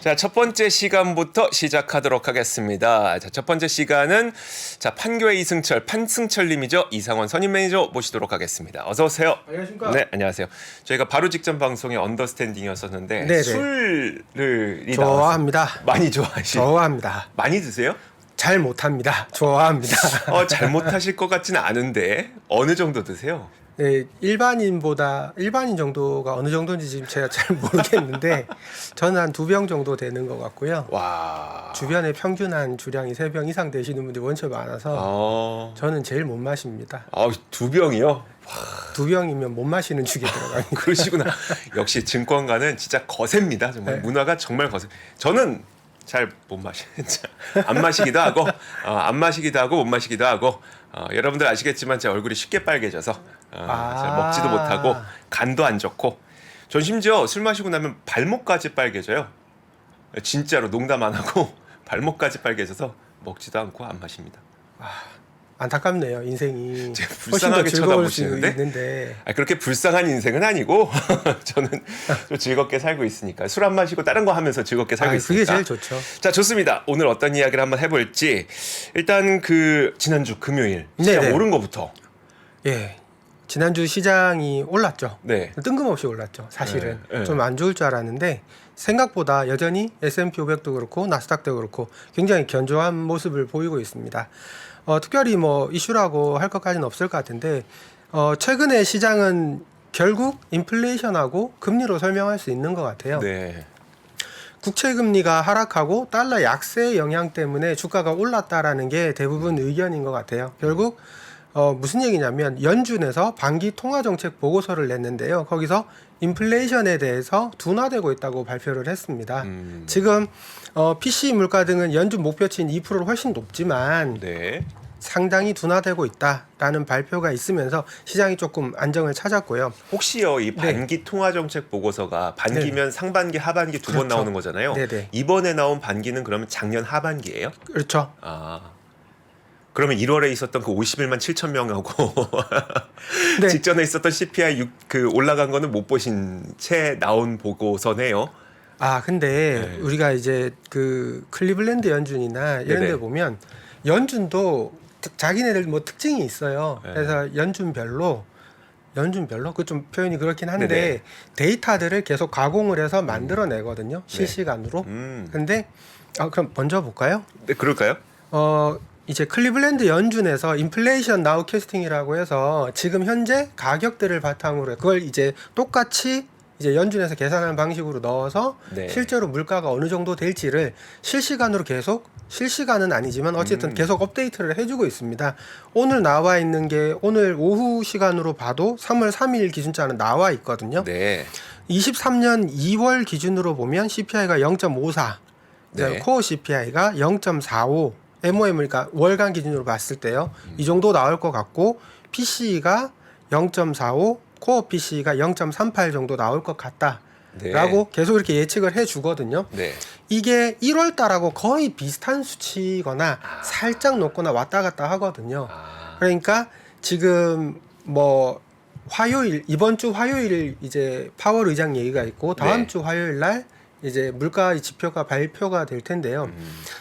자, 첫 번째 시간부터 시작하도록 하겠습니다. 자, 첫 번째 시간은 판교의 이승철, 판승철님이죠. 이상원 선임 매니저 모시도록 하겠습니다. 어서 오세요. 안녕하십니까? 네, 안녕하세요. 저희가 바로 직전 방송에 언더스탠딩이었었는데 네네. 술을 좋아합니다. 많이 좋아하시죠? 좋아합니다. 많이 드세요? 잘 못합니다. 좋아합니다. 잘못하실 것 같지는 않은데 어느 정도 드세요? 네, 일반인 정도가 어느 정도인지 지금 제가 잘 모르겠는데 저는 한 2병 정도 되는 것 같고요. 와. 주변에 평균 한 주량이 3병 이상 되시는 분들이 원체 많아서 저는 제일 못 마십니다. 2병이요? 2병이면 못 마시는 축에 들어갑니다. 그러시구나. 역시 증권가는 진짜 거셉니다. 정말 네. 문화가 정말 거세. 저는 잘 못 안 마시기도 하고 안 마시기도 하고 못 마시기도 하고 여러분들 아시겠지만 제 얼굴이 쉽게 빨개져서 잘 먹지도 못하고 간도 안 좋고 전 심지어 술 마시고 나면 발목까지 빨개져요. 진짜로 농담 안 하고 발목까지 빨개져서 먹지도 않고 안 마십니다. 안타깝네요. 인생이 제가 훨씬 더 불쌍하게 즐거울 수 쳐다보시는데? 있는데 그렇게 불쌍한 인생은 아니고 저는 좀 즐겁게 살고 있으니까 술 안 마시고 다른 거 하면서 즐겁게 살고 있으니까 그게 제일 좋죠. 자, 좋습니다. 오늘 어떤 이야기를 한번 해볼지 일단 지난주 금요일 시장 네네. 오른 거부터 예. 지난주 시장이 올랐죠. 네. 뜬금없이 올랐죠. 사실은 네, 네. 좀 안 좋을 줄 알았는데 생각보다 여전히 S&P 500도 그렇고 나스닥도 그렇고 굉장히 견조한 모습을 보이고 있습니다. 특별히 뭐 이슈라고 할 것까지는 없을 것 같은데 최근에 시장은 결국 인플레이션하고 금리로 설명할 수 있는 것 같아요. 네. 국채 금리가 하락하고 달러 약세 영향 때문에 주가가 올랐다라는 게 대부분 의견인 것 같아요. 결국 무슨 얘기냐면 연준에서 반기 통화 정책 보고서를 냈는데요. 거기서 인플레이션에 대해서 둔화되고 있다고 발표를 했습니다. 지금 PC 물가 등은 연준 목표치인 2%를 훨씬 높지만 네. 상당히 둔화되고 있다라는 발표가 있으면서 시장이 조금 안정을 찾았고요. 혹시요 이 반기 통화 정책 보고서가 반기면 상반기 하반기 두 번 그렇죠. 나오는 거잖아요. 네네. 이번에 나온 반기는 그러면 작년 하반기예요? 그렇죠. 그러면 1월에 있었던 그 51만 7천 명하고 네. 직전에 있었던 CPI 올라간 거는 못 보신 채 나온 보고서네요. 근데 네. 우리가 이제 그 클리블랜드 연준이나 이런 네네. 데 보면 연준도 자기네들 뭐 특징이 있어요. 네. 그래서 연준별로 그 좀 표현이 그렇긴 한데 네네. 데이터들을 계속 가공을 해서 만들어내거든요. 실시간으로. 근데 그럼 먼저 볼까요? 네, 그럴까요? 이제 클리블랜드 연준에서 인플레이션 나우캐스팅이라고 해서 지금 현재 가격들을 바탕으로 그걸 이제 똑같이 이제 연준에서 계산하는 방식으로 넣어서 네. 실제로 물가가 어느 정도 될지를 실시간으로 실시간은 아니지만 어쨌든 계속 업데이트를 해주고 있습니다. 오늘 나와 있는 게 오늘 오후 시간으로 봐도 3월 3일 기준자는 나와 있거든요. 네. 23년 2월 기준으로 보면 CPI가 0.54, 네. 코어 CPI가 0.45, MOM 그러니까 월간 기준으로 봤을 때요. 이 정도 나올 것 같고 PC가 0.45, 코어 PC가 0.38 정도 나올 것 같다라고 네. 계속 이렇게 예측을 해주거든요. 네. 이게 1월 달하고 거의 비슷한 수치거나 살짝 높거나 왔다 갔다 하거든요. 그러니까 지금 뭐 이번 주 화요일 이제 파월 의장 얘기가 있고 다음 네. 주 화요일 날 이제 물가 지표가 발표가 될 텐데요.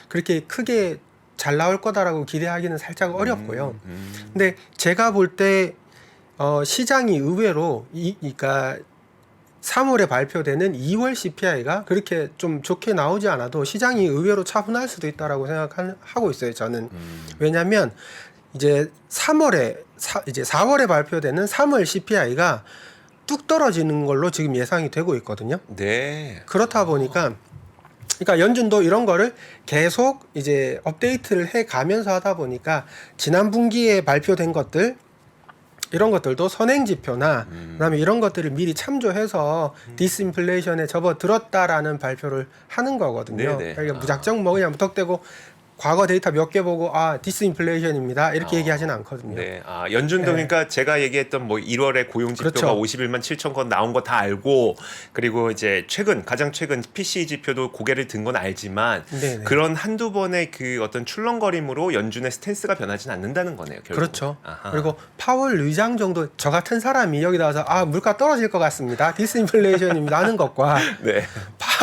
그렇게 크게 잘 나올 거다라고 기대하기는 살짝 어렵고요. 근데 제가 볼 때 시장이 의외로 그러니까 3월에 발표되는 2월 CPI가 그렇게 좀 좋게 나오지 않아도 시장이 의외로 차분할 수도 있다라고 생각하고 있어요. 저는 왜냐하면 이제 4월에 발표되는 3월 CPI가 뚝 떨어지는 걸로 지금 예상이 되고 있거든요. 네. 그렇다 보니까 그러니까 연준도 이런 거를 계속 이제 업데이트를 해 가면서 하다 보니까 지난 분기에 발표된 것들 이런 것들도 선행 지표나 그다음에 이런 것들을 미리 참조해서 디스인플레이션에 접어들었다라는 발표를 하는 거거든요. 네네. 그러니까 무작정 뭐 그냥 무턱대고 과거 데이터 몇 개 보고 디스인플레이션입니다 이렇게 얘기하지는 않거든요. 네. 연준도 그러니까 제가 얘기했던 뭐 1월에 고용 지표가 그렇죠. 51만 7천 건 나온 거 다 알고 그리고 이제 가장 최근 PCE 지표도 고개를 든 건 알지만 네네. 그런 한두 번의 그 어떤 출렁거림으로 연준의 스탠스가 변하지는 않는다는 거네요. 결국. 그렇죠. 아하. 그리고 파월 의장 정도 저 같은 사람이 여기다 와서 물가 떨어질 것 같습니다. 디스인플레이션입니다 하는 것과 네.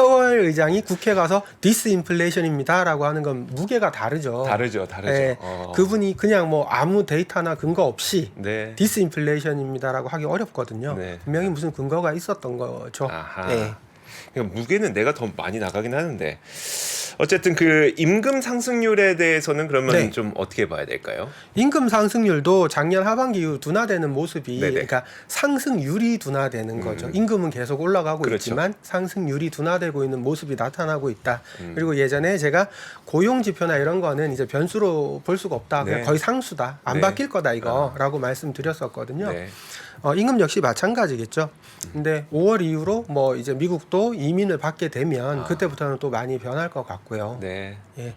파월 의장이 국회 가서 디스인플레이션입니다라고 하는 건 무게가 다르죠. 다르죠. 예, 그분이 그냥 뭐 아무 데이터나 근거 없이 네. 디스인플레이션입니다라고 하기 어렵거든요. 네. 분명히 무슨 근거가 있었던 거죠. 아하. 예. 그러니까 무게는 내가 더 많이 나가긴 하는데 어쨌든 그 임금 상승률에 대해서는 그러면 네. 좀 어떻게 봐야 될까요? 임금 상승률도 작년 하반기 이후 둔화되는 모습이 네네. 그러니까 상승률이 둔화되는 거죠. 임금은 계속 올라가고 그렇죠. 있지만 상승률이 둔화되고 있는 모습이 나타나고 있다. 그리고 예전에 제가 고용 지표나 이런 거는 이제 변수로 볼 수가 없다. 그냥 네. 거의 상수다. 안 네. 바뀔 거다 이거라고 말씀드렸었거든요. 네. 임금 역시 마찬가지겠죠. 근데 5월 이후로 뭐 이제 미국도 이민을 받게 되면 그때부터는 또 많이 변할 것 같고요. 네. 예,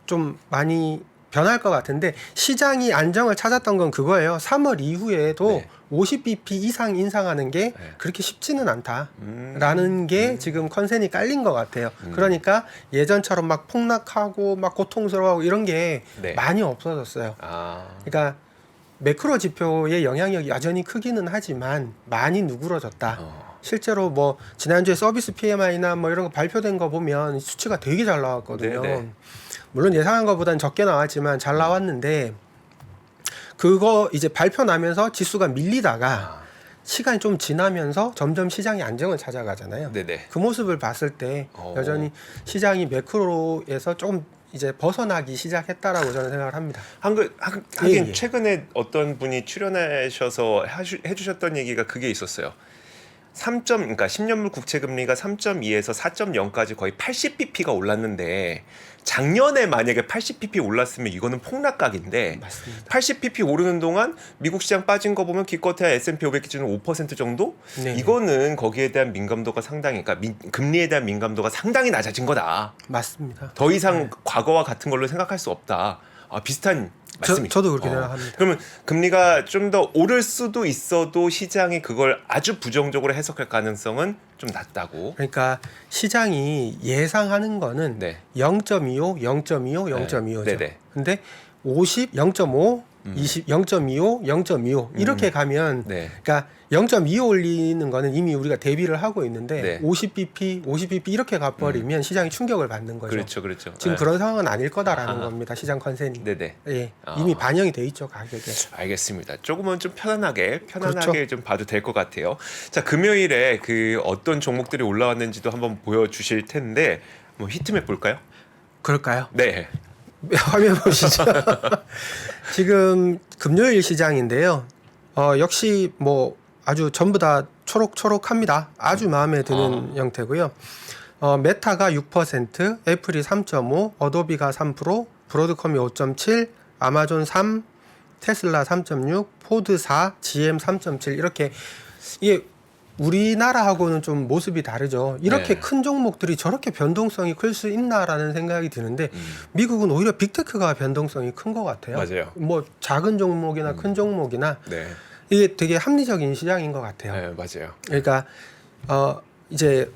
좀 많이 변할 것 같은데 시장이 안정을 찾았던 건 그거예요. 3월 이후에도 네. 50bp 이상 인상하는 게 네. 그렇게 쉽지는 않다라는 게 지금 컨센이 깔린 것 같아요. 음. 그러니까 예전처럼 막 폭락하고 막 고통스러워하고 이런 게 네. 많이 없어졌어요. 아. 그러니까 매크로 지표의 영향력이 여전히 크기는 하지만 많이 누그러졌다. 실제로 뭐 지난주에 서비스 PMI나 뭐 이런 거 발표된 거 보면 수치가 되게 잘 나왔거든요. 네네. 물론 예상한 것보다는 적게 나왔지만 잘 나왔는데 그거 이제 발표 나면서 지수가 밀리다가 시간이 좀 지나면서 점점 시장이 안정을 찾아가잖아요. 네네. 그 모습을 봤을 때 여전히 시장이 매크로에서 조금 이제 벗어나기 시작했다라고 저는 생각을 합니다. 하긴 예. 최근에 어떤 분이 출연하셔서 해주셨던 얘기가 그게 있었어요. 그러니까 10년물 국채 금리가 3.2에서 4.0까지 거의 80bp가 올랐는데 작년에 만약에 80bp 올랐으면 이거는 폭락각인데 맞습니다. 80bp 오르는 동안 미국 시장 빠진 거 보면 기껏해야 S&P 500 기준으로 5% 정도? 네. 이거는 거기에 대한 민감도가 상당히 그러니까 금리에 대한 민감도가 상당히 낮아진 거다. 맞습니다. 더 이상 과거와 같은 걸로 생각할 수 없다. 비슷한 말씀이죠. 저도 그렇게 생각합니다. 그러면 금리가 좀 더 오를 수도 있어도 시장이 그걸 아주 부정적으로 해석할 가능성은 좀 낮다고. 그러니까 시장이 예상하는 거는 네. 0.25, 0.25, 0.25죠. 네네. 근데 50, 0.5, 20, 0.25, 0.25 이렇게 가면 네. 그러니까 0.25 올리는 거는 이미 우리가 대비를 하고 있는데 네. 50bp 이렇게 가버리면 시장이 충격을 받는 거죠. 그렇죠, 그렇죠. 지금 네. 그런 상황은 아닐 거다라는 아하. 겁니다. 시장 컨센이. 네네. 예, 이미 반영이 돼 있죠 가격에. 알겠습니다. 조금은 좀 편안하게 그렇죠. 좀 봐도 될 것 같아요. 자, 금요일에 그 어떤 종목들이 올라왔는지도 한번 보여주실 텐데 뭐 히트맵 볼까요? 그럴까요? 네. 화면 보시죠. 지금 금요일 시장인데요. 역시 뭐 아주 전부 다 초록초록합니다. 아주 마음에 드는 형태고요. 메타가 6%, 애플이 3.5, 어도비가 3%, 브로드컴이 5.7, 아마존 3, 테슬라 3.6, 포드 4, GM 3.7 이렇게 이게 우리나라하고는 좀 모습이 다르죠. 이렇게 네. 큰 종목들이 저렇게 변동성이 클 수 있나라는 생각이 드는데 미국은 오히려 빅테크가 변동성이 큰 것 같아요. 맞아요. 뭐 작은 종목이나 큰 종목이나 네. 이게 되게 합리적인 시장인 것 같아요. 네, 맞아요. 그러니까 이제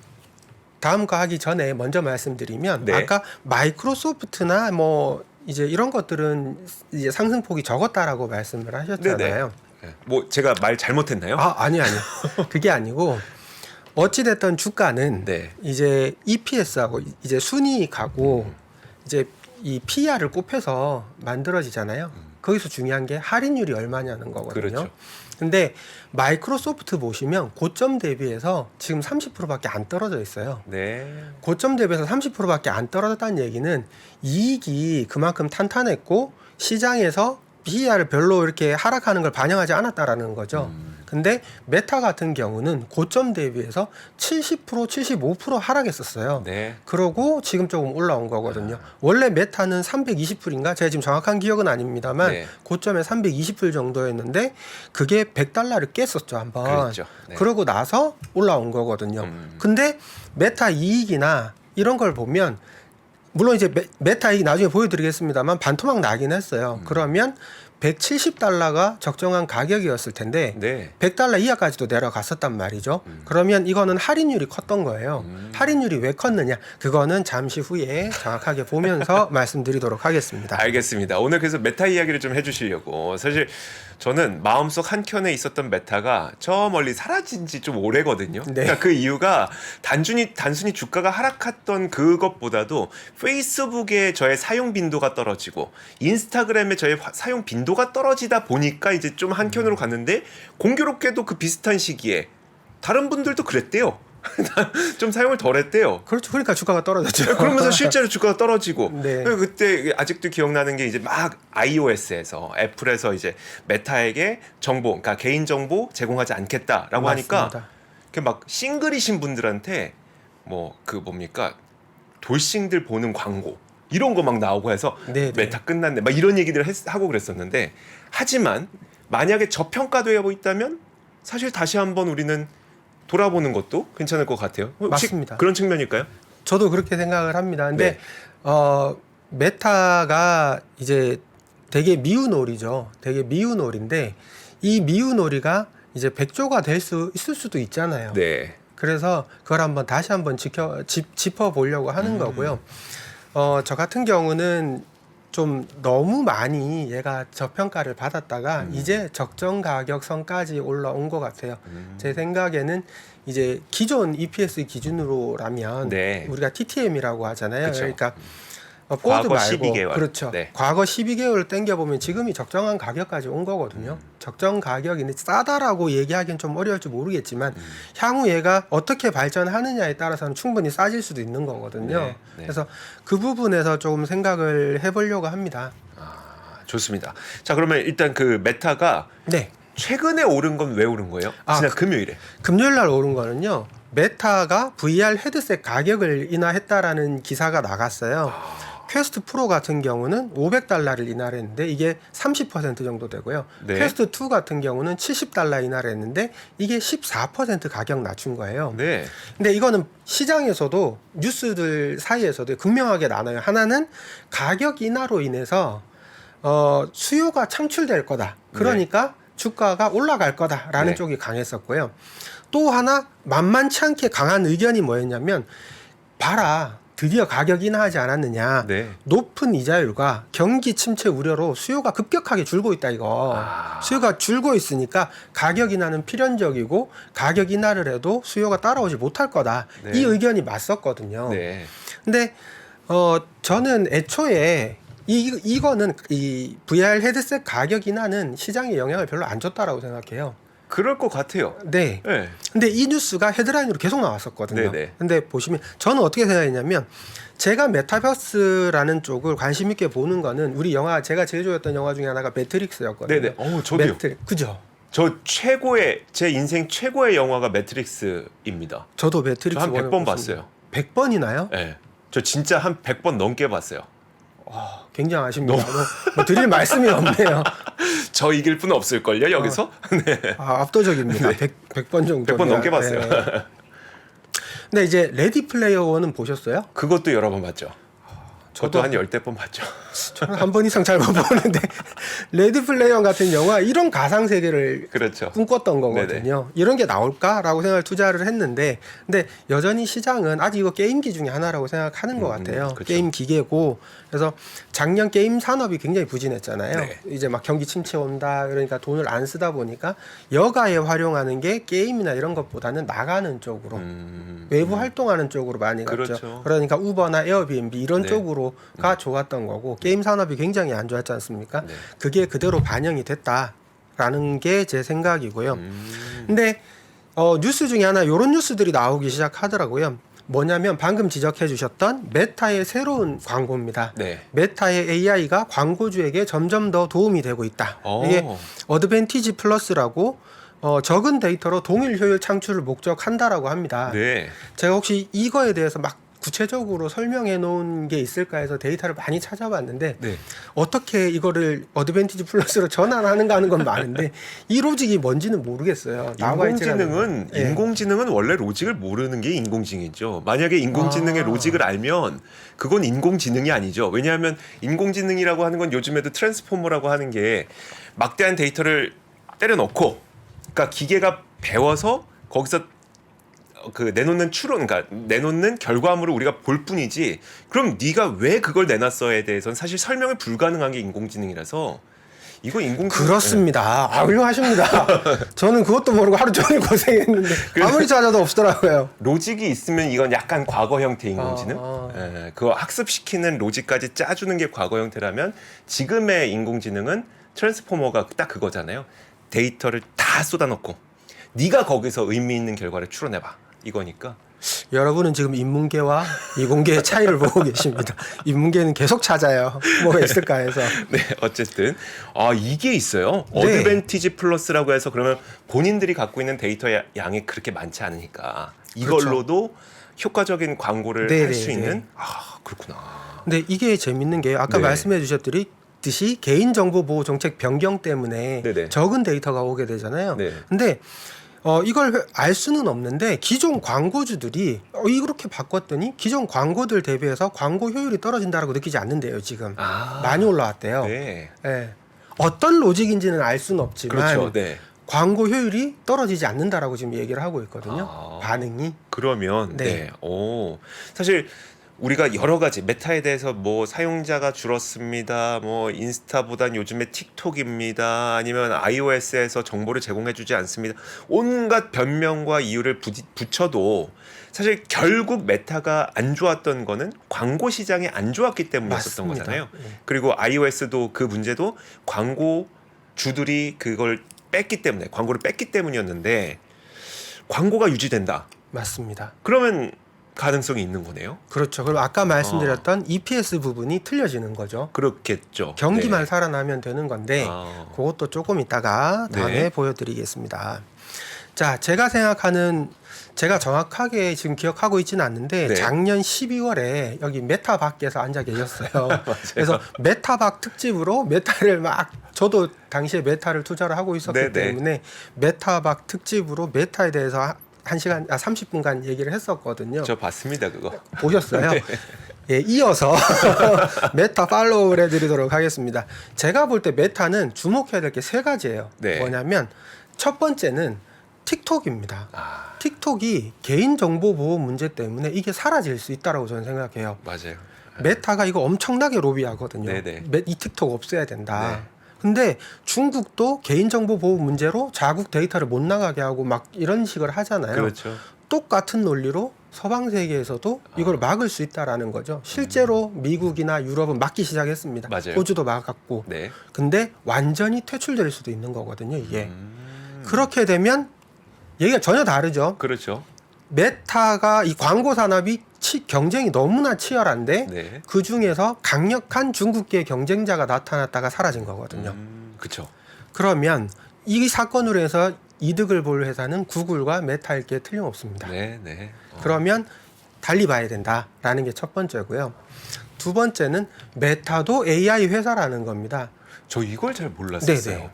다음 거 하기 전에 먼저 말씀드리면 네. 아까 마이크로소프트나 뭐 이제 이런 것들은 이제 상승폭이 적었다라고 말씀을 하셨잖아요. 네. 뭐 제가 말 잘못했나요? 아니요. 그게 아니고 어찌 됐던 주가는 네. 이제 EPS하고 이제 순이익하고 이제 이 PER을 곱해서 만들어지잖아요. 거기서 중요한 게 할인율이 얼마냐는 거거든요. 그렇죠. 근데 마이크로소프트 보시면 고점 대비해서 지금 30%밖에 안 떨어져 있어요. 네. 고점 대비해서 30%밖에 안 떨어졌다는 얘기는 이익이 그만큼 탄탄했고 시장에서 PER을 별로 이렇게 하락하는 걸 반영하지 않았다라는 거죠. 근데 메타 같은 경우는 고점 대비해서 70%, 75% 하락했었어요. 네. 그러고 지금 조금 올라온 거거든요. 원래 메타는 320불인가? 제가 지금 정확한 기억은 아닙니다만 네. 고점에 320불 정도였는데 그게 100달러를 깼었죠, 한번. 그랬죠. 네. 그러고 나서 올라온 거거든요. 근데 메타 이익이나 이런 걸 보면 물론 이제 메타 이익 나중에 보여드리겠습니다만 반토막 나긴 했어요. 그러면 170달러가 적정한 가격이었을 텐데 네. 100달러 이하까지도 내려갔었단 말이죠. 그러면 이거는 할인율이 컸던 거예요. 할인율이 왜 컸느냐? 그거는 잠시 후에 정확하게 보면서 말씀드리도록 하겠습니다. 알겠습니다. 오늘 그래서 메타 이야기를 좀 해주시려고 사실 저는 마음속 한켠에 있었던 메타가 저 멀리 사라진 지 좀 오래거든요. 네. 그러니까 그 이유가 단순히 주가가 하락했던 그것보다도 페이스북에 저의 사용 빈도가 떨어지고 인스타그램에 저의 사용 빈도가 떨어지다 보니까 이제 좀 한켠으로 갔는데 공교롭게도 그 비슷한 시기에 다른 분들도 그랬대요. 좀 사용을 덜 했대요. 그렇죠. 그러니까 주가가 떨어졌죠. 그러면서 실제로 주가가 떨어지고 네. 그때 아직도 기억나는 게 이제 막 iOS에서 애플에서 이제 메타에게 정보, 그러니까 개인 정보 제공하지 않겠다라고 하니까 맞습니다. 막 싱글이신 분들한테 뭐 그 뭡니까 돌싱들 보는 광고 이런 거 막 나오고 해서 네, 네. 메타 끝났네 막 이런 얘기들을 하고 그랬었는데 하지만 만약에 저평가되어 있다면 사실 다시 한번 우리는 돌아보는 것도 괜찮을 것 같아요. 혹시 맞습니다. 그런 측면일까요? 저도 그렇게 생각을 합니다. 근데 네. 메타가 이제 되게 미운 오리죠. 되게 미운 오리인데 이 미운 오리가 이제 100조가 될 수 있을 수도 있잖아요. 네. 그래서 그걸 한번 다시 한번 짚어보려고 하는 거고요. 저 같은 경우는 좀 너무 많이 얘가 저평가를 받았다가 이제 적정 가격선까지 올라온 것 같아요. 제 생각에는 이제 기존 EPS 기준으로라면 네. 우리가 TTM이라고 하잖아요. 그쵸. 그러니까 보드 과거 말고 12개월. 그렇죠. 네. 과거 12개월 땡겨보면 지금이 적정한 가격까지 온 거거든요. 적정 가격인데 싸다라고 얘기하기는 좀 어려울지 모르겠지만 향후 얘가 어떻게 발전하느냐에 따라서는 충분히 싸질 수도 있는 거거든요. 네, 네. 그래서 그 부분에서 조금 생각을 해보려고 합니다. 좋습니다. 자, 그러면 일단 그 메타가 네. 최근에 오른 건 왜 오른 거예요? 지난 금요일에. 금요일 날 오른 거는요. 메타가 VR 헤드셋 가격을 인하했다라는 기사가 나갔어요. 퀘스트 프로 같은 경우는 $500를 인하를 했는데 이게 30% 정도 되고요. 네. 퀘스트 2 같은 경우는 $70 인하를 했는데 이게 14% 가격 낮춘 거예요. 네. 근데 이거는 시장에서도 뉴스들 사이에서도 극명하게 나눠요. 하나는 가격 인하로 인해서 수요가 창출될 거다. 그러니까 주가가 올라갈 거다라는 네. 쪽이 강했었고요. 또 하나 만만치 않게 강한 의견이 뭐였냐면 봐라. 드디어 가격 인하하지 않았느냐. 네. 높은 이자율과 경기 침체 우려로 수요가 급격하게 줄고 있다 이거. 수요가 줄고 있으니까 가격 인하는 필연적이고 가격 인하를 해도 수요가 따라오지 못할 거다. 네. 이 의견이 맞섰거든요. 네. 근데 저는 애초에 이거는 이 VR 헤드셋 가격 인하는 시장에 영향을 별로 안 줬다라고 생각해요. 그럴 것 같아요. 네. 네. 근데 이 뉴스가 헤드라인으로 계속 나왔었거든요. 네네. 근데 보시면 저는 어떻게 생각했냐면 제가 메타버스라는 쪽을 관심 있게 보는 거는 우리 영화 제가 제일 좋아했던 영화 중에 하나가 매트릭스였거든요. 네네. 저도요. 그죠? 저 제 인생 최고의 영화가 매트릭스입니다. 저도 매트릭스 저 한 100번 봤어요. 100번이나요? 네. 저 진짜 한 100번 넘게 봤어요. 굉장하십니다. 뭐 드릴 말씀이 없네요. 저 이길 분은 없을걸요, 여기서? 네. 압도적입니다. 100번 정도. 100번 넘게 봤어요. 근데 이제 레디 플레이어 원은 보셨어요? 그것도 여러 번 봤죠. 저도 저도 한 10대 번 봤죠. 저는 한 번 이상 잘 못 보는데 레디 플레이어 원 같은 영화 이런 가상 세계를 그렇죠. 꿈꿨던 거거든요. 이런 게 나올까라고 생각을 투자를 했는데 근데 여전히 시장은 아직 이거 게임기 중에 하나라고 생각하는 것 같아요. 그렇죠. 게임 기계고 그래서 작년 게임 산업이 굉장히 부진했잖아요. 네. 이제 막 경기 침체 온다 그러니까 돈을 안 쓰다 보니까 여가에 활용하는 게 게임이나 이런 것보다는 나가는 쪽으로 외부 활동하는 쪽으로 많이 갔죠. 그렇죠. 그러니까 우버나 에어비앤비 이런 네. 쪽으로가 좋았던 거고 게임 산업이 굉장히 안 좋았지 않습니까? 네. 그게 그대로 반영이 됐다라는 게 제 생각이고요. 근데 뉴스 중에 하나 이런 뉴스들이 나오기 시작하더라고요. 뭐냐면 방금 지적해 주셨던 메타의 새로운 광고입니다. 네. 메타의 AI가 광고주에게 점점 더 도움이 되고 있다. 이게 어드밴티지 플러스라고 적은 데이터로 동일 효율 창출을 목적한다라고 합니다. 네. 제가 혹시 이거에 대해서 막 구체적으로 설명해 놓은 게 있을까 해서 데이터를 많이 찾아봤는데 네. 어떻게 이거를 어드밴티지 플러스로 전환하는가 하는 건 많은데 이 로직이 뭔지는 모르겠어요. 나와 있지는 않아요. 예. 인공지능은 원래 로직을 모르는 게 인공지능이죠. 만약에 인공지능의 로직을 알면 그건 인공지능이 아니죠. 왜냐하면 인공지능이라고 하는 건 요즘에도 트랜스포머라고 하는 게 막대한 데이터를 때려넣고 그러니까 기계가 배워서 거기서 그 내놓는 추론, 그러니까 내놓는 결과물을 우리가 볼 뿐이지. 그럼 네가 왜 그걸 내놨어에 대해서는 사실 설명이 불가능한 게 인공지능이라서 이거 인공지능 그렇습니다. 아, 훌륭하십니다. 저는 그것도 모르고 하루 종일 고생했는데 아무리 찾아도 없더라고요. 로직이 있으면 이건 약간 과거 형태 인공지능. 예, 그거 학습시키는 로직까지 짜주는 게 과거 형태라면 지금의 인공지능은 트랜스포머가 딱 그거잖아요. 데이터를 다 쏟아놓고 네가 거기서 의미 있는 결과를 추론해봐 이거니까. 여러분은 지금 인문계와 이공계의 차이를 보고 계십니다. 인문계는 계속 찾아요. 뭐가 있을까 해서. 네, 어쨌든 이게 있어요. 네. 어드밴티지 플러스라고 해서 그러면 본인들이 갖고 있는 데이터 양이 그렇게 많지 않으니까 이걸로도 효과적인 광고를 네, 할 수 네, 있는. 네. 그렇구나. 근데 이게 재밌는 게 아까 네. 말씀해 주셨듯이 개인정보보호 정책 변경 때문에 네네. 적은 데이터가 오게 되잖아요. 네. 근데 이걸 알 수는 없는데 기존 광고주들이 이렇게 바꿨더니 기존 광고들 대비해서 광고 효율이 떨어진다라고 느끼지 않는데요. 지금 많이 올라왔대요. 네. 예. 어떤 로직인지는 알 수는 없지만 그렇죠. 네. 광고 효율이 떨어지지 않는다라고 지금 얘기를 하고 있거든요. 반응이. 그러면 네. 사실 우리가 여러 가지 메타에 대해서 뭐 사용자가 줄었습니다. 뭐 인스타보단 요즘에 틱톡입니다. 아니면 iOS에서 정보를 제공해주지 않습니다. 온갖 변명과 이유를 붙여도 사실 결국 메타가 안 좋았던 거는 광고 시장이 안 좋았기 때문이었던 맞습니다. 거잖아요. 네. 그리고 iOS도 그 문제도 광고 주들이 그걸 뺐기 때문에 광고를 뺐기 때문이었는데 광고가 유지된다. 맞습니다. 그러면 가능성이 있는 거네요. 그렇죠. 그럼 아까 말씀드렸던 EPS 부분이 틀려지는 거죠. 그렇겠죠. 경기만 네. 살아나면 되는 건데 그것도 조금 이따가 다음에 네. 보여드리겠습니다. 자, 제가 정확하게 지금 기억하고 있지는 않는데 네. 작년 12월에 여기 메타 밖에서 앉아 계셨어요. 그래서 메타박 특집으로 메타를 막 저도 당시에 메타를 투자를 하고 있었기 네네. 때문에 메타박 특집으로 메타에 대해서 30분간 얘기를 했었거든요. 저 봤습니다 그거. 보셨어요? 네. 예, 이어서 메타 팔로우를 해드리도록 하겠습니다. 제가 볼 때 메타는 주목해야 될 게 세 가지예요. 네. 뭐냐면 첫 번째는 틱톡입니다. 아, 틱톡이 개인정보 보호 문제 때문에 이게 사라질 수 있다라고 저는 생각해요. 맞아요. 메타가 이거 엄청나게 로비하거든요. 네네. 이 틱톡 없애야 된다. 네. 근데 중국도 개인정보 보호 문제로 자국 데이터를 못 나가게 하고 막 이런 식을 하잖아요. 그렇죠. 똑같은 논리로 서방 세계에서도 이걸 막을 수 있다라는 거죠. 실제로 미국이나 유럽은 막기 시작했습니다. 맞아요. 호주도 막았고. 네. 근데 완전히 퇴출될 수도 있는 거거든요, 이게. 그렇게 되면 얘기가 전혀 다르죠. 그렇죠. 메타가 이 광고 산업이 경쟁이 너무나 치열한데 네. 그 중에서 강력한 중국계 경쟁자가 나타났다가 사라진 거거든요. 그렇죠. 그러면 이 사건으로 해서 이득을 볼 회사는 구글과 메타일 게 틀림없습니다. 네, 네. 그러면 달리 봐야 된다라는 게 첫 번째고요. 두 번째는 메타도 AI 회사라는 겁니다. 저 이걸 잘 몰랐어요. 네네.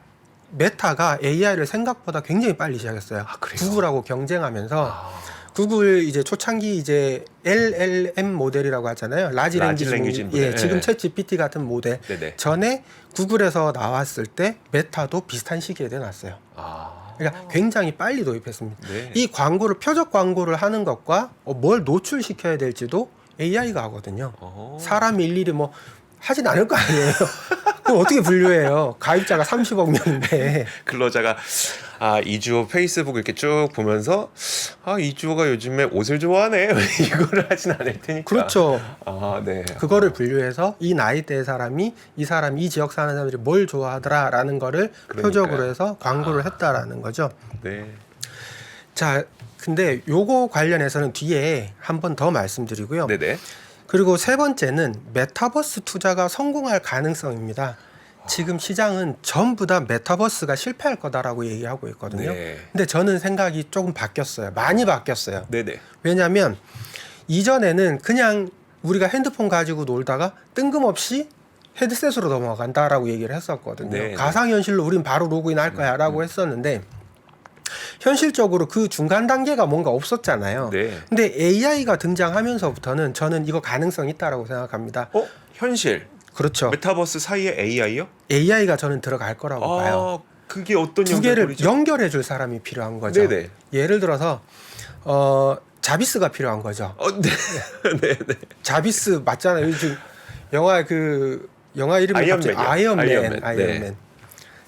메타가 AI를 생각보다 굉장히 빨리 시작했어요. 그래요? 구글하고 경쟁하면서 구글 이제 초창기 이제 LLM 모델이라고 하잖아요. 라지 랭귀지 모델. 예, 지금 챗 GPT 같은 모델. 네네. 전에 구글에서 나왔을 때 메타도 비슷한 시기에 내놨어요. 그러니까 굉장히 빨리 도입했습니다. 네. 이 광고를 표적 광고를 하는 것과 뭘 노출시켜야 될지도 AI가 하거든요. 사람이 일일이 뭐 하진 않을 거 아니에요. 그럼 어떻게 분류해요? 가입자가 30억 명인데. 근로자가 이주호 페이스북 이렇게 쭉 보면서 이주호가 요즘에 옷을 좋아하네 이거를 하진 않을 테니까. 그렇죠. 네. 그거를 분류해서 이 나이대의 사람이 이 지역 사는 사람들이 뭘 좋아하더라라는 거를 그러니까요. 표적으로 해서 광고를 했다라는 거죠. 네. 자, 근데 요거 관련해서는 뒤에 한 번 더 말씀드리고요. 네네. 그리고 세 번째는 메타버스 투자가 성공할 가능성입니다. 지금 시장은 전부 다 메타버스가 실패할 거다라고 얘기하고 있거든요. 네. 근데 저는 생각이 조금 바뀌었어요. 많이 바뀌었어요. 네네. 왜냐하면 이전에는 그냥 우리가 핸드폰 가지고 놀다가 뜬금없이 헤드셋으로 넘어간다라고 얘기를 했었거든요. 네. 가상현실로 우린 바로 로그인할 거야라고 했었는데 현실적으로 그 중간 단계가 뭔가 없었잖아요. 네. 근데 AI가 등장하면서부터는 저는 이거 가능성이 있다라고 생각합니다. 현실. 그렇죠. 메타버스 사이에 AI요? AI가 저는 들어갈 거라고 봐요. 그게 어떤 두 개를 연결고리죠? 연결해 줄 사람이 필요한 거죠. 네네. 예를 들어서 자비스가 필요한 거죠. 네. 네네. 자비스 맞잖아요. 요즘 영화 이름이 아이언맨이요. 갑자기 아이언맨. 네.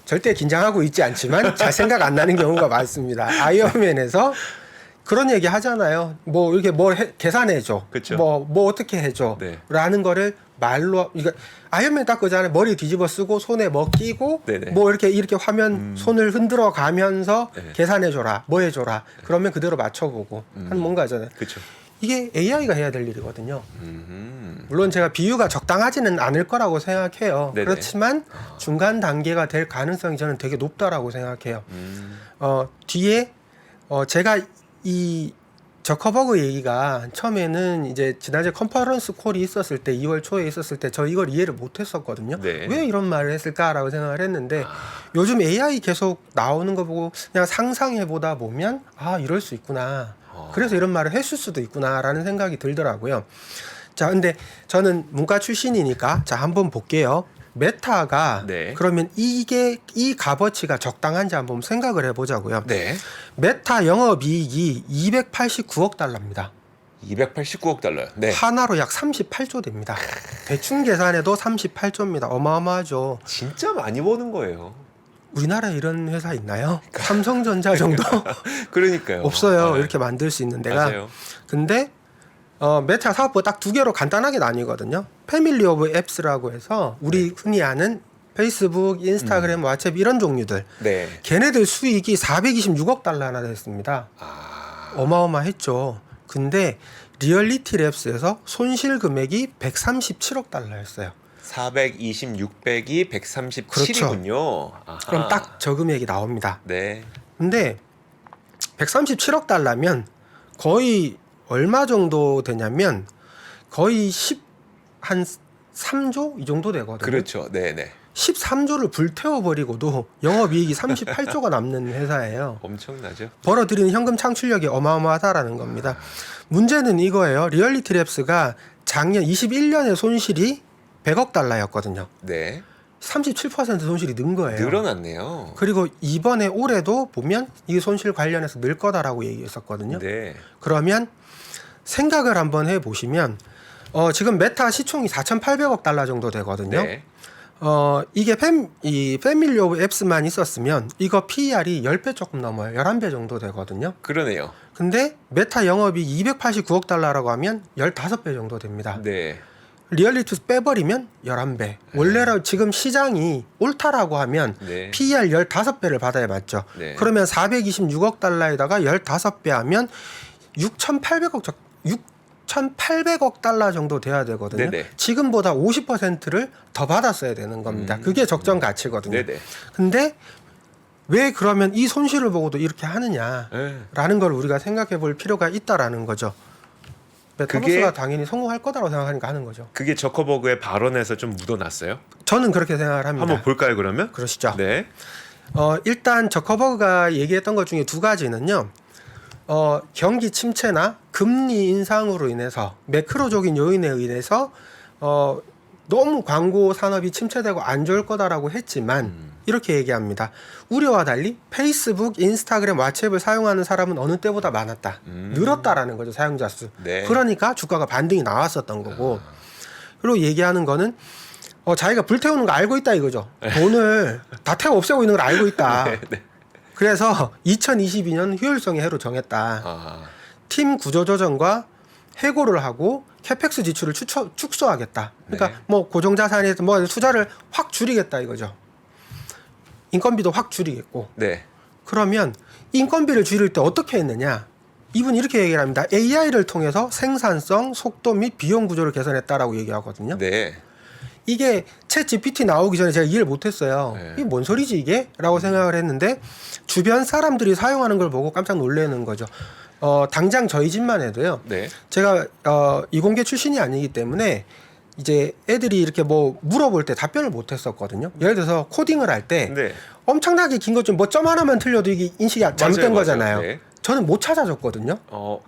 절대 긴장하고 있지 않지만 잘 생각 안 나는 경우가 많습니다. 아이언맨에서 그런 얘기 하잖아요. 뭐 이렇게 계산해 줘. 그쵸. 뭐 어떻게 해 줘. 네. 라는 거를 말로 이거 아이언맨 딱 그잖아요. 머리 뒤집어 쓰고 손에 뭐 끼고 네네. 뭐 이렇게 화면 손을 흔들어 가면서 네. 계산해 줘라. 뭐 해 줘라. 그러면 그대로 맞춰 보고 하는 뭔가잖아요. 그렇죠. 이게 AI가 해야 될 일이거든요. 물론 제가 비유가 적당하지는 않을 거라고 생각해요. 네네. 그렇지만 중간 단계가 될 가능성이 저는 되게 높다라고 생각해요. 뒤에 제가 이 저커버그 얘기가 처음에는 이제 지난주에 컨퍼런스 콜이 있었을 때 2월 초에 있었을 때 저 이걸 이해를 못 했었거든요. 네. 왜 이런 말을 했을까라고 생각을 했는데 요즘 AI 계속 나오는 거 보고 그냥 상상해 보다 보면 아 이럴 수 있구나. 그래서 이런 말을 했을 수도 있구나라는 생각이 들더라고요. 자, 근데 저는 문과 출신이니까 자 한번 볼게요. 메타가 네. 그러면 이 값어치가 적당한지 한번 생각을 해보자고요. 네. 메타 영업이익이 289억 달러입니다. 289억 달러요. 네. 하나로 약 38조 됩니다. 대충 계산해도 38조입니다. 어마어마하죠. 진짜 많이 버는 거예요. 우리나라에 이런 회사 있나요? 삼성전자 정도 그러니까요. 없어요. 아, 이렇게 만들 수 있는 데가. 맞아요. 근데 메타 사업부 딱 두 개로 간단하게 나뉘거든요. 패밀리 오브 앱스라고 해서 우리 흔히 아는 페이스북, 인스타그램, 왓츠앱 이런 종류들. 네. 걔네들 수익이 426억 달러나 됐습니다. 어마어마했죠. 근데 리얼리티 랩스에서 손실 금액이 137억 달러였어요. 420, 600이 137이군요. 그렇죠. 그럼 딱 저 금액이 나옵니다. 네. 근데 137억 달러면 거의 얼마 정도 되냐면 거의 한 3조 이 정도 되거든요. 그렇죠. 네, 네. 13조를 불태워버리고도 영업이익이 38조가 남는 회사예요. 엄청나죠. 벌어들이는 현금 창출력이 어마어마하다라는 겁니다. 문제는 이거예요. 리얼리티 랩스가 작년 21년에 손실이 100억 달러였거든요. 네. 37% 손실이 는 거예요. 늘어났네요. 그리고 이번에 올해도 보면 이 손실 관련해서 늘 거다라고 얘기했었거든요. 네. 그러면 생각을 한번 해보시면 지금 메타 시총이 4,800억 달러 정도 되거든요. 네. 이게 이 패밀리 오브 앱스만 있었으면 이거 PER이 10배 조금 넘어요. 11배 정도 되거든요. 그러네요. 근데 메타 영업이 289억 달러라고 하면 15배 정도 됩니다. 네. 리얼리티 빼버리면 11배. 원래로 지금 시장이 옳다라고 하면 네. PER 15배를 받아야 맞죠. 네. 그러면 426억 달러에다가 15배 하면 6,800억 달러 정도 돼야 되거든요. 네네. 지금보다 50%를 더 받았어야 되는 겁니다. 그게 적정 가치거든요. 네네. 근데 왜 그러면 이 손실을 보고도 이렇게 하느냐라는 걸 우리가 생각해 볼 필요가 있다라는 거죠. 메타버스가 당연히 성공할 거다라고 생각하니까 하는 거죠. 그게 저커버그의 발언에서 좀 묻어났어요? 저는 그렇게 생각을 합니다. 한번 볼까요, 그러면? 그러시죠. 네. 일단 저커버그가 얘기했던 것 중에 두 가지는요. 경기 침체나 금리 인상으로 인해서 매크로적인 요인에 의해서 너무 광고 산업이 침체되고 안 좋을 거다라고 했지만 이렇게 얘기합니다. 우려와 달리 페이스북, 인스타그램, 왓츠앱을 사용하는 사람은 어느 때보다 많았다. 늘었다라는 거죠, 사용자 수. 네. 그러니까 주가가 반등이 나왔었던 거고. 그리고 얘기하는 거는 자기가 불태우는 거 알고 있다 이거죠. 돈을 다 태워 없애고 있는 걸 알고 있다. 네, 네. 그래서 2022년 효율성의 해로 정했다. 팀 구조 조정과 해고를 하고 캐펙스 지출을 축소하겠다. 그러니까 네. 뭐 고정자산에서 뭐 투자를 확 줄이겠다 이거죠. 인건비도 확 줄이겠고. 네. 그러면 인건비를 줄일 때 어떻게 했느냐? 이분 이렇게 얘기를 합니다. AI를 통해서 생산성, 속도 및 비용 구조를 개선했다라고 얘기하거든요. 네. 이게 챗 GPT 나오기 전에 제가 이해를 못했어요. 네. 이게 뭔 소리지 이게? 라고 생각을 했는데 주변 사람들이 사용하는 걸 보고 깜짝 놀라는 거죠. 당장 저희 집만 해도요. 네. 제가 이공계 출신이 아니기 때문에 이제 애들이 이렇게 뭐 물어볼 때 답변을 못했었거든요. 예를 들어서 코딩을 할 때 네. 엄청나게 긴 것 좀 뭐 점 하나만 틀려도 이게 인식이 잘못된 맞아요, 거잖아요. 맞아요. 네. 저는 못 찾아줬거든요.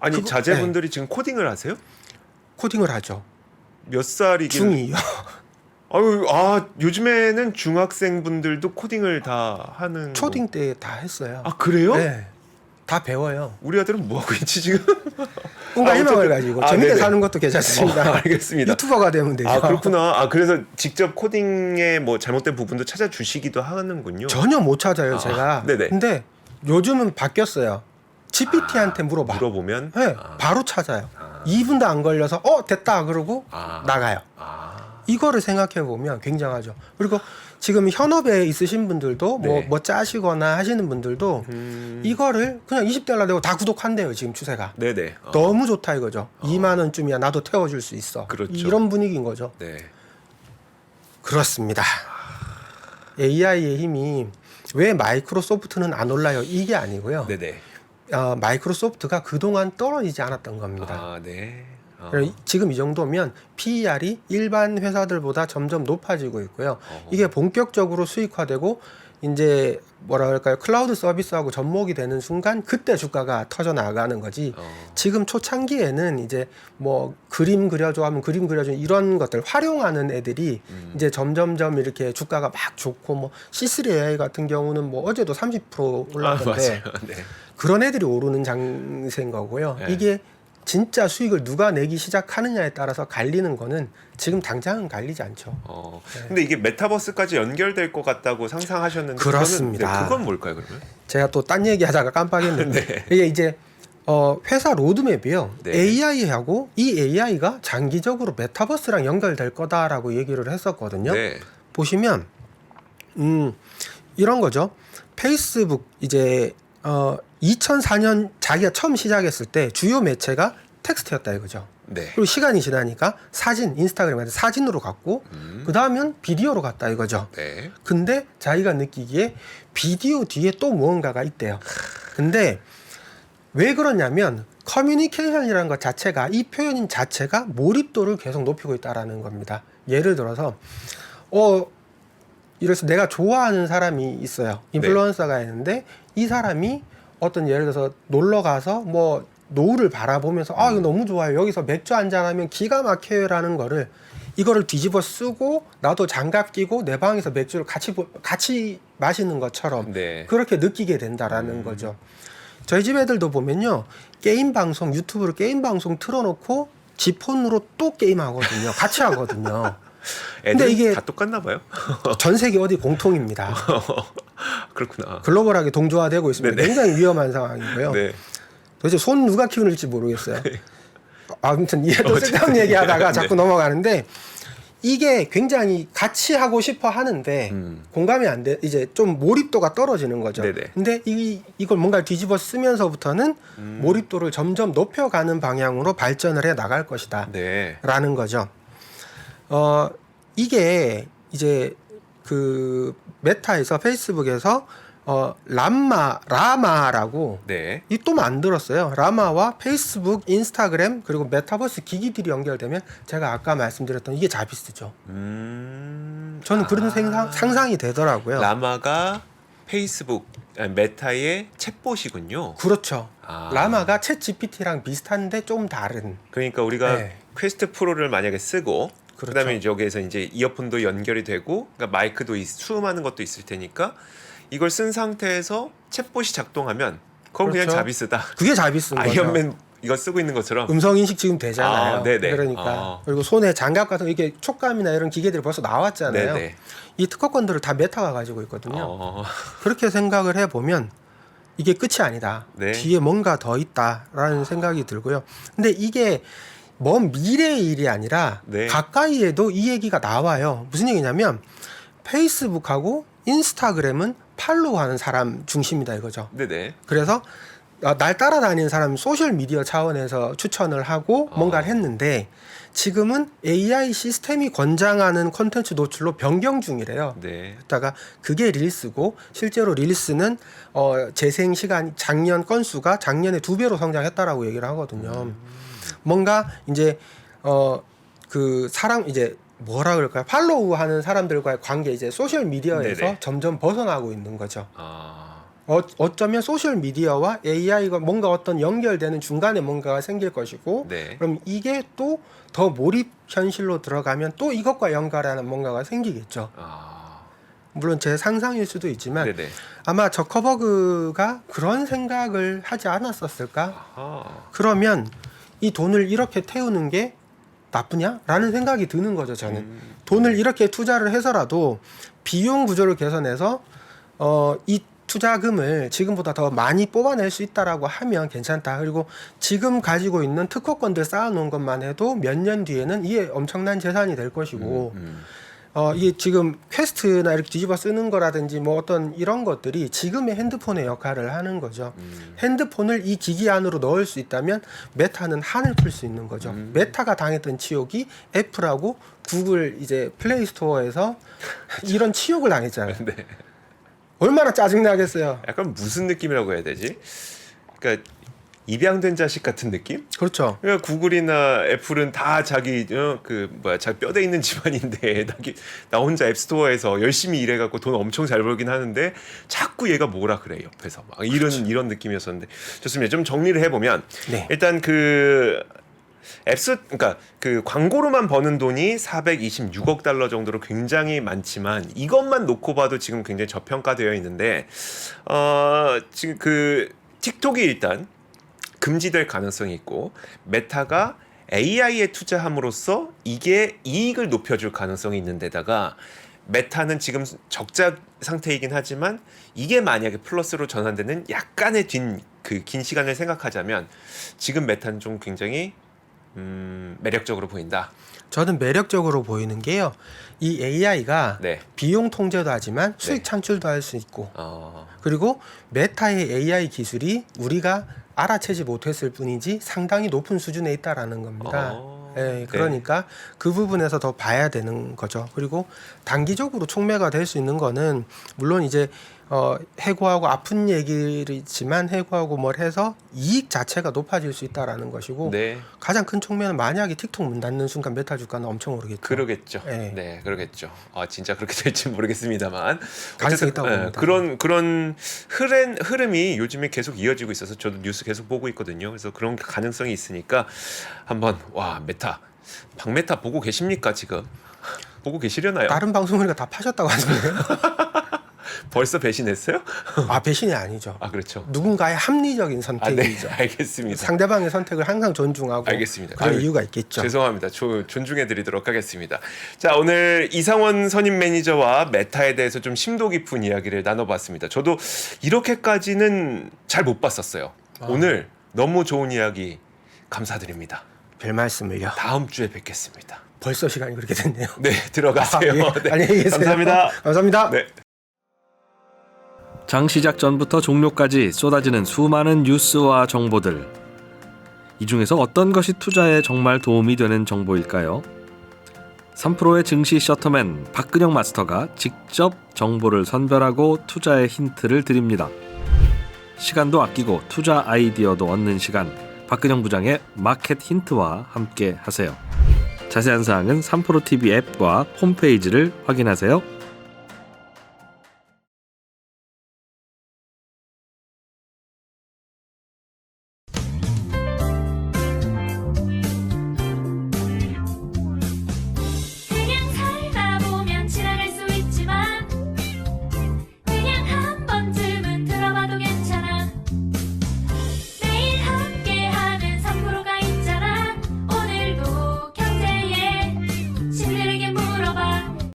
아니 그거- 자제분들이 지금 코딩을 하세요? 코딩을 하죠. 몇 살이긴? 중2요. 아유, 요즘에는 중학생분들도 코딩을 다 하는. 초딩 때 다 했어요. 그래요? 네. 다 배워요. 우리 아들은 뭐 하고 있지 지금? 꿈과 아, 희망을 어쨌든- 가지고 아, 재밌게 네네. 사는 것도 괜찮습니다. 알겠습니다. 유튜버가 되면 되죠. 아 그렇구나. 아 그래서 직접 코딩의 뭐 잘못된 부분도 찾아주시기도 하는군요. 전혀 못 찾아요, 제가. 네네. 근데 요즘은 바뀌었어요. GPT한테 물어봐. 물어보면 네, 아, 바로 찾아요. 아. 2분도 안 걸려서 됐다 그러고 아. 나가요. 아, 이거를 생각해 보면 굉장하죠. 그리고 지금 현업에 있으신 분들도 네. 뭐 짜시거나 하시는 분들도 이거를 그냥 20달러 내고 다 구독한대요, 지금 추세가. 네네. 너무 좋다 이거죠. 2만 원쯤이야 나도 태워줄 수 있어. 그렇죠. 이런 분위기인 거죠. 네. 그렇습니다. AI의 힘이 왜 마이크로소프트는 안 올라요? 이게 아니고요. 네네. 마이크로소프트가 그동안 떨어지지 않았던 겁니다. 아 네. 지금 이 정도면 PER이 일반 회사들보다 점점 높아지고 있고요. 어허. 이게 본격적으로 수익화되고 이제 뭐라 그럴까요? 클라우드 서비스하고 접목이 되는 순간 그때 주가가 터져 나가는 거지. 지금 초창기에는 이제 뭐 그림 그려줘 하면 그림 그려줘 이런 것들 활용하는 애들이 이제 점점점 이렇게 주가가 막 좋고 뭐 C3AI 같은 경우는 뭐 어제도 30% 올랐던데 맞아요. 네. 그런 애들이 오르는 장세인 거고요. 네. 이게 진짜 수익을 누가 내기 시작하느냐에 따라서 갈리는 거는 지금 당장은 갈리지 않죠. 근데 이게 메타버스까지 연결될 것 같다고 상상하셨는데 그렇습니다. 그거는, 네, 그건 뭘까요, 그러면? 제가 또 딴 얘기하다가 깜빡했는데 네. 이게 이제 회사 로드맵이요. 네. AI하고 이 AI가 장기적으로 메타버스랑 연결될 거다라고 얘기를 했었거든요. 네. 보시면 이런 거죠. 페이스북 이제 2004년 자기가 처음 시작했을 때 주요 매체가 텍스트였다 이거죠. 네. 그리고 시간이 지나니까 사진, 인스타그램에서 사진으로 갔고 그 다음엔 비디오로 갔다 이거죠. 네. 근데 자기가 느끼기에 비디오 뒤에 또 무언가가 있대요. 근데 왜 그러냐면 커뮤니케이션이라는 것 자체가 이 표현인 자체가 몰입도를 계속 높이고 있다라는 겁니다. 예를 들어서 이래서 내가 좋아하는 사람이 있어요. 인플루언서가 있는데 이 사람이 어떤 예를 들어서 놀러 가서 뭐 노을을 바라보면서 이거 너무 좋아요. 여기서 맥주 한잔 하면 기가 막혀요라는 거를 이거를 뒤집어 쓰고 나도 장갑 끼고 내 방에서 맥주를 같이 마시는 것처럼 네. 그렇게 느끼게 된다라는 거죠. 저희 집 애들도 보면요. 게임 방송 유튜브로 게임 방송 틀어놓고 지 폰으로 또 게임 하거든요. 같이 하거든요. 근데 이게 다 똑같나 봐요. 전 세계 어디 공통입니다. 그렇구나. 글로벌하게 동조화되고 있습니다. 네네. 굉장히 위험한 상황이고요. 네. 도대체 손 누가 키우는지 모르겠어요. 아무튼 이해도 쓸데없는 얘기하다가 자꾸 네. 넘어가는데 이게 굉장히 같이 하고 싶어 하는데 공감이 안 돼. 이제 좀 몰입도가 떨어지는 거죠. 네네. 근데 이걸 뭔가 뒤집어 쓰면서부터는 몰입도를 점점 높여가는 방향으로 발전을 해 나갈 것이다. 네. 라는 거죠. 이게 이제 그 메타에서 페이스북에서 라마라고 네. 이 또 만들었어요. 라마와 페이스북, 인스타그램 그리고 메타버스 기기들이 연결되면 제가 아까 말씀드렸던 이게 자비스죠. 저는 그런 상상이 되더라고요. 라마가 페이스북 메타의 챗봇이군요. 그렇죠. 아. 라마가 챗 GPT랑 비슷한데 좀 다른. 그러니까 우리가 네. 퀘스트 프로를 만약에 쓰고 그렇죠. 그다음에 여기에서 이제 이어폰도 연결이 되고 그러니까 마이크도 수음하는 것도 있을 테니까 이걸 쓴 상태에서 챗봇이 작동하면 그건 그냥 그렇죠. 자비스다. 그게 자비스인 거죠. 아이언맨 이거 쓰고 있는 것처럼. 음성 인식 지금 되잖아요. 네네. 그러니까 그리고 손에 장갑 같은 이게 촉감이나 이런 기계들이 벌써 나왔잖아요. 네네. 이 특허권들을 다 메타가 가지고 있거든요. 어, 그렇게 생각을 해보면 이게 끝이 아니다. 네. 뒤에 뭔가 더 있다라는 생각이 들고요. 근데 이게 먼 미래의 일이 아니라 네. 가까이에도 이 얘기가 나와요. 무슨 얘기냐면 페이스북하고 인스타그램은 팔로우하는 사람 중심이다 이거죠. 네네. 그래서 날 따라다니는 사람 소셜 미디어 차원에서 추천을 하고 뭔가를 했는데 지금은 AI 시스템이 권장하는 콘텐츠 노출로 변경 중이래요. 네. 다가 그게 릴스고 실제로 릴스는 재생 시간 작년 건수가 작년에 2배로 성장했다라고 얘기를 하거든요. 뭔가 이제 그 사람 이제 뭐라 그럴까요? 팔로우하는 사람들과의 관계 이제 소셜 미디어에서 네네. 점점 벗어나고 있는 거죠. 아, 어쩌면 소셜 미디어와 AI가 뭔가 어떤 연결되는 중간에 뭔가가 생길 것이고 네. 그럼 이게 또 더 몰입 현실로 들어가면 또 이것과 연결하는 뭔가가 생기겠죠. 아, 물론 제 상상일 수도 있지만 네네. 아마 저커버그가 그런 생각을 하지 않았었을까? 아, 그러면 이 돈을 이렇게 태우는 게 나쁘냐라는 생각이 드는 거죠. 저는 돈을 이렇게 투자를 해서라도 비용 구조를 개선해서 이 투자금을 지금보다 더 많이 뽑아낼 수 있다라고 하면 괜찮다. 그리고 지금 가지고 있는 특허권들 쌓아놓은 것만 해도 몇 년 뒤에는 이게 엄청난 재산이 될 것이고 이게 지금 퀘스트나 이렇게 뒤집어 쓰는 거라든지 뭐 어떤 이런 것들이 지금의 핸드폰의 역할을 하는 거죠. 핸드폰을 이 기기 안으로 넣을 수 있다면 메타는 한을 풀 수 있는 거죠. 메타가 당했던 치욕이 애플하고 구글 이제 플레이 스토어에서 이런 치욕을 당했잖아요. 네. 얼마나 짜증나겠어요. 약간 무슨 느낌이라고 해야 되지? 그러니까 입양된 자식 같은 느낌? 그렇죠. 그러니까 구글이나 애플은 다 자기 자기 뼈대 있는 집안인데 나 혼자 앱스토어에서 열심히 일해갖고 돈 엄청 잘 벌긴 하는데 자꾸 얘가 뭐라 그래 옆에서 막 이런 느낌이었었는데 좋습니다. 좀 정리를 해보면 네. 일단 그러니까 그 광고로만 버는 돈이 426억 달러 정도로 굉장히 많지만 이것만 놓고 봐도 지금 굉장히 저평가되어 있는데 지금 그 틱톡이 일단 금지될 가능성이 있고 메타가 AI에 투자함으로써 이게 이익을 높여줄 가능성이 있는 데다가 메타는 지금 적자 상태이긴 하지만 이게 만약에 플러스로 전환되는 약간의 긴 시간을 생각하자면 지금 메타는 좀 굉장히 매력적으로 보인다. 저는 매력적으로 보이는 게요. 이 AI가 네. 비용 통제도 하지만 수익 네. 창출도 할 수 있고 그리고 메타의 AI 기술이 우리가 알아채지 못했을 뿐이지 상당히 높은 수준에 있다라는 겁니다. 네, 그러니까 그 부분에서 더 봐야 되는 거죠. 그리고 단기적으로 촉매가 될 수 있는 거는 물론 이제 해고하고 아픈 얘기지만 해고하고 뭘 해서 이익 자체가 높아질 수 있다라는 것이고 네. 가장 큰 촉매는 만약에 틱톡 문 닫는 순간 메타 주가는 엄청 오르겠죠. 그러겠죠. 네. 네, 그러겠죠. 진짜 그렇게 될지 모르겠습니다만 가능성이 있다고 봅니다. 그런 흐름이 요즘에 계속 이어지고 있어서 저도 뉴스 계속 보고 있거든요. 그래서 그런 가능성이 있으니까 한번 메타 박메타 보고 계십니까 지금? 보고 계시려나요? 다른 방송을 다 파셨다고 하시네요. 벌써 배신했어요? 배신이 아니죠. 그렇죠. 누군가의 합리적인 선택이죠. 네, 알겠습니다. 상대방의 선택을 항상 존중하고 알겠습니다. 그런 이유가 있겠죠. 죄송합니다. 존중해드리도록 하겠습니다. 자, 오늘 이상원 선임 매니저와 메타에 대해서 좀 심도 깊은 이야기를 나눠봤습니다. 저도 이렇게까지는 잘 못 봤었어요. 오늘 너무 좋은 이야기 감사드립니다. 별 말씀을요. 다음 주에 뵙겠습니다. 벌써 시간이 그렇게 됐네요. 네, 들어가세요. 예. 네, 안녕히 계세요. 감사합니다. 감사합니다. 네. 장 시작 전부터 종료까지 쏟아지는 수많은 뉴스와 정보들. 이 중에서 어떤 것이 투자에 정말 도움이 되는 정보일까요? 3프로의 증시 셔터맨 박근영 마스터가 직접 정보를 선별하고 투자의 힌트를 드립니다. 시간도 아끼고 투자 아이디어도 얻는 시간, 박근영 부장의 마켓 힌트와 함께 하세요. 자세한 사항은 3프로 TV 앱과 홈페이지를 확인하세요.